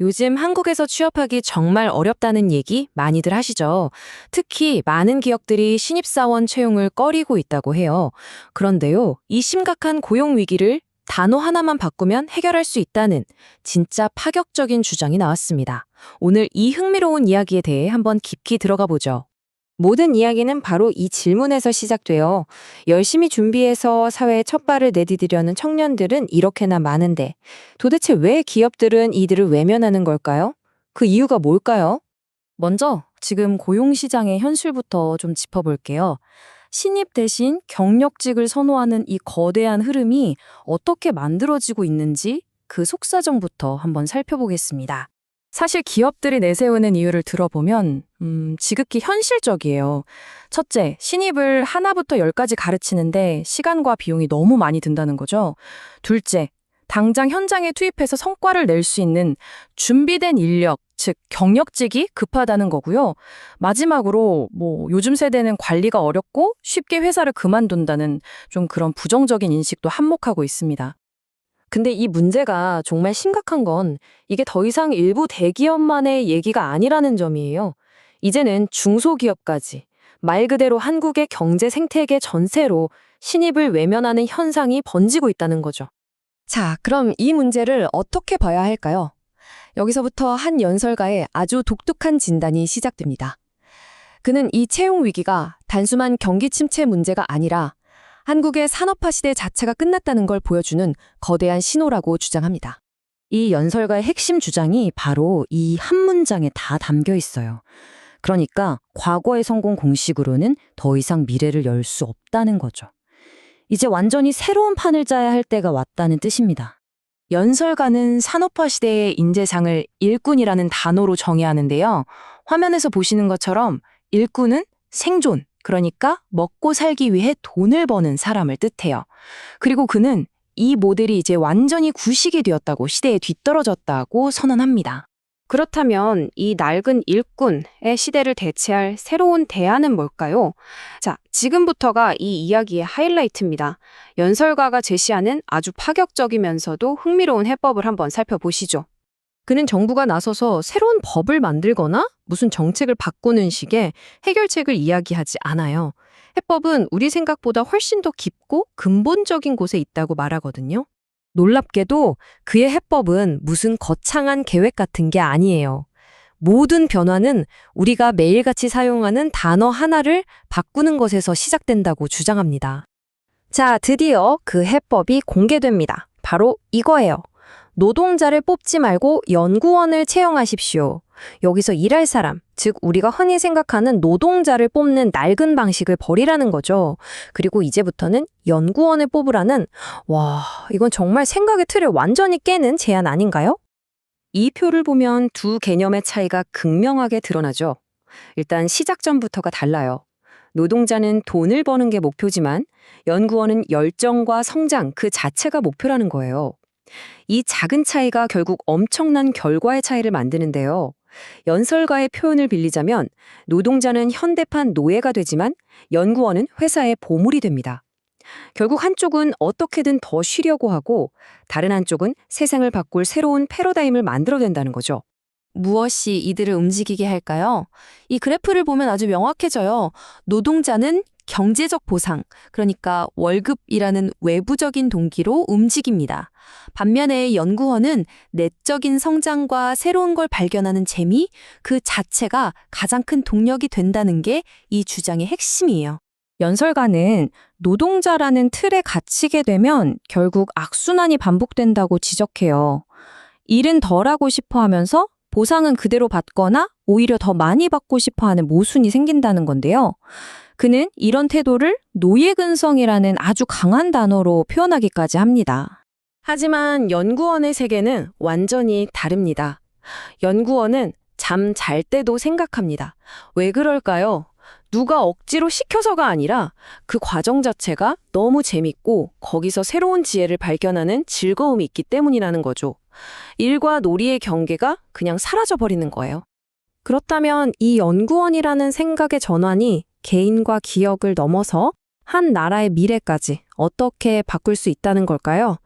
요즘 한국에서 취업하기 정말 어렵다는 얘기 많이들 하시죠? 특히 많은 기업들이 신입사원 채용을 꺼리고 있다고 해요. 그런데요, 이 심각한 고용 위기를 단어 하나만 바꾸면 해결할 수 있다는 진짜 파격적인 주장이 나왔습니다. 오늘 이 흥미로운 이야기에 대해 한번 깊이 들어가 보죠. 모든 이야기는 바로 이 질문에서 시작돼요. 열심히 준비해서 사회에 첫 발을 내디디려는 청년들은 이렇게나 많은데 도대체 왜 기업들은 이들을 외면하는 걸까요? 그 이유가 뭘까요? 먼저 지금 고용시장의 현실부터 좀 짚어볼게요. 신입 대신 경력직을 선호하는 이 거대한 흐름이 어떻게 만들어지고 있는지 그 속사정부터 한번 살펴보겠습니다. 사실 기업들이 내세우는 이유를 들어보면 지극히 현실적이에요. 첫째, 신입을 하나부터 열까지 가르치는데 시간과 비용이 너무 많이 든다는 거죠. 둘째, 당장 현장에 투입해서 성과를 낼 수 있는 준비된 인력, 즉 경력직이 급하다는 거고요. 마지막으로 요즘 세대는 관리가 어렵고 쉽게 회사를 그만둔다는 좀 그런 부정적인 인식도 한몫하고 있습니다. 근데 이 문제가 정말 심각한 건 이게 더 이상 일부 대기업만의 얘기가 아니라는 점이에요. 이제는 중소기업까지 말 그대로 한국의 경제 생태계 전체로 신입을 외면하는 현상이 번지고 있다는 거죠. 자, 그럼 이 문제를 어떻게 봐야 할까요? 여기서부터 한 연설가의 아주 독특한 진단이 시작됩니다. 그는 이 채용 위기가 단순한 경기 침체 문제가 아니라 한국의 산업화 시대 자체가 끝났다는 걸 보여주는 거대한 신호라고 주장합니다. 이 연설가의 핵심 주장이 바로 이 한 문장에 다 담겨 있어요. 그러니까 과거의 성공 공식으로는 더 이상 미래를 열 수 없다는 거죠. 이제 완전히 새로운 판을 짜야 할 때가 왔다는 뜻입니다. 연설가는 산업화 시대의 인재상을 일꾼이라는 단어로 정의하는데요. 화면에서 보시는 것처럼 일꾼은 생존, 그러니까 먹고 살기 위해 돈을 버는 사람을 뜻해요. 그리고 그는 이 모델이 이제 완전히 구식이 되었다고, 시대에 뒤떨어졌다고 선언합니다. 그렇다면 이 낡은 일꾼의 시대를 대체할 새로운 대안은 뭘까요? 자, 지금부터가 이 이야기의 하이라이트입니다. 연설가가 제시하는 아주 파격적이면서도 흥미로운 해법을 한번 살펴보시죠. 그는 정부가 나서서 새로운 법을 만들거나 무슨 정책을 바꾸는 식의 해결책을 이야기하지 않아요. 해법은 우리 생각보다 훨씬 더 깊고 근본적인 곳에 있다고 말하거든요. 놀랍게도 그의 해법은 무슨 거창한 계획 같은 게 아니에요. 모든 변화는 우리가 매일같이 사용하는 단어 하나를 바꾸는 것에서 시작된다고 주장합니다. 자, 드디어 그 해법이 공개됩니다. 바로 이거예요. 노동자를 뽑지 말고 연구원을 채용하십시오. 여기서 일할 사람, 즉 우리가 흔히 생각하는 노동자를 뽑는 낡은 방식을 버리라는 거죠. 그리고 이제부터는 연구원을 뽑으라는, 이건 정말 생각의 틀을 완전히 깨는 제안 아닌가요? 이 표를 보면 두 개념의 차이가 극명하게 드러나죠. 일단 시작점부터가 달라요. 노동자는 돈을 버는 게 목표지만 연구원은 열정과 성장 그 자체가 목표라는 거예요. 이 작은 차이가 결국 엄청난 결과의 차이를 만드는데요. 연설가의 표현을 빌리자면 노동자는 현대판 노예가 되지만 연구원은 회사의 보물이 됩니다. 결국 한쪽은 어떻게든 더 쉬려고 하고 다른 한쪽은 세상을 바꿀 새로운 패러다임을 만들어낸다는 거죠. 무엇이 이들을 움직이게 할까요? 이 그래프를 보면 아주 명확해져요. 노동자는 경제적 보상, 그러니까 월급이라는 외부적인 동기로 움직입니다. 반면에 연구원은 내적인 성장과 새로운 걸 발견하는 재미, 그 자체가 가장 큰 동력이 된다는 게 이 주장의 핵심이에요. 연설가는 노동자라는 틀에 갇히게 되면 결국 악순환이 반복된다고 지적해요. 일은 덜 하고 싶어 하면서 보상은 그대로 받거나 오히려 더 많이 받고 싶어 하는 모순이 생긴다는 건데요. 그는 이런 태도를 노예근성이라는 아주 강한 단어로 표현하기까지 합니다. 하지만 연구원의 세계는 완전히 다릅니다. 연구원은 잠 잘 때도 생각합니다. 왜 그럴까요? 누가 억지로 시켜서가 아니라 그 과정 자체가 너무 재밌고 거기서 새로운 지혜를 발견하는 즐거움이 있기 때문이라는 거죠. 일과 놀이의 경계가 그냥 사라져버리는 거예요. 그렇다면 이 연구원이라는 생각의 전환이 개인과 기업을 넘어서 한 나라의 미래까지 어떻게 바꿀 수 있다는 걸까요?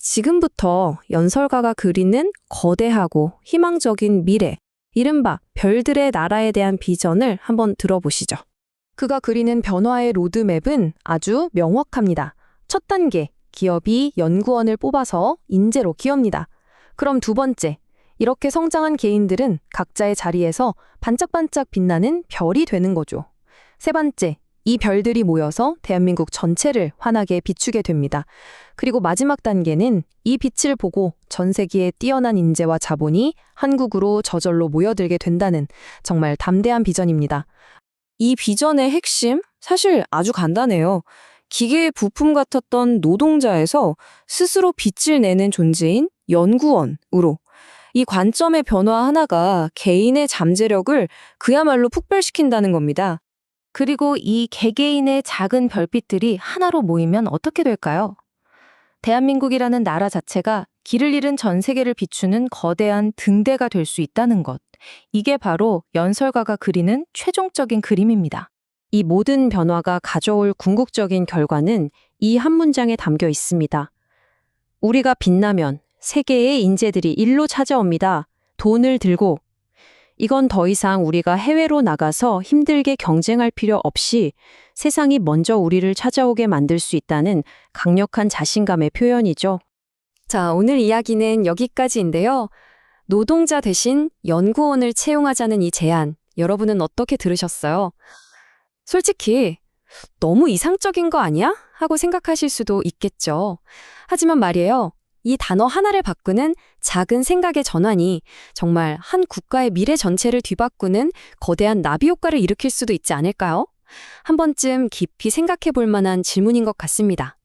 지금부터 연설가가 그리는 거대하고 희망적인 미래, 이른바 별들의 나라에 대한 비전을 한번 들어보시죠. 그가 그리는 변화의 로드맵은 아주 명확합니다. 첫 단계, 기업이 연구원을 뽑아서 인재로 키웁니다. 그럼 두 번째, 이렇게 성장한 개인들은 각자의 자리에서 반짝반짝 빛나는 별이 되는 거죠. 세 번째, 이 별들이 모여서 대한민국 전체를 환하게 비추게 됩니다. 그리고 마지막 단계는 이 빛을 보고 전 세계의 뛰어난 인재와 자본이 한국으로 저절로 모여들게 된다는 정말 담대한 비전입니다. 이 비전의 핵심? 사실 아주 간단해요. 기계의 부품 같았던 노동자에서 스스로 빛을 내는 존재인 연구원으로, 이 관점의 변화 하나가 개인의 잠재력을 그야말로 폭발시킨다는 겁니다. 그리고 이 개개인의 작은 별빛들이 하나로 모이면 어떻게 될까요? 대한민국이라는 나라 자체가 길을 잃은 전 세계를 비추는 거대한 등대가 될 수 있다는 것. 이게 바로 연설가가 그리는 최종적인 그림입니다. 이 모든 변화가 가져올 궁극적인 결과는 이 한 문장에 담겨 있습니다. 우리가 빛나면 세계의 인재들이 일로 찾아옵니다. 돈을 들고. 이건 더 이상 우리가 해외로 나가서 힘들게 경쟁할 필요 없이 세상이 먼저 우리를 찾아오게 만들 수 있다는 강력한 자신감의 표현이죠. 자, 오늘 이야기는 여기까지인데요. 노동자 대신 연구원을 채용하자는 이 제안, 여러분은 어떻게 들으셨어요? 솔직히 너무 이상적인 거 아니야? 하고 생각하실 수도 있겠죠. 하지만 말이에요. 이 단어 하나를 바꾸는 작은 생각의 전환이 정말 한 국가의 미래 전체를 뒤바꾸는 거대한 나비 효과를 일으킬 수도 있지 않을까요? 한 번쯤 깊이 생각해 볼 만한 질문인 것 같습니다.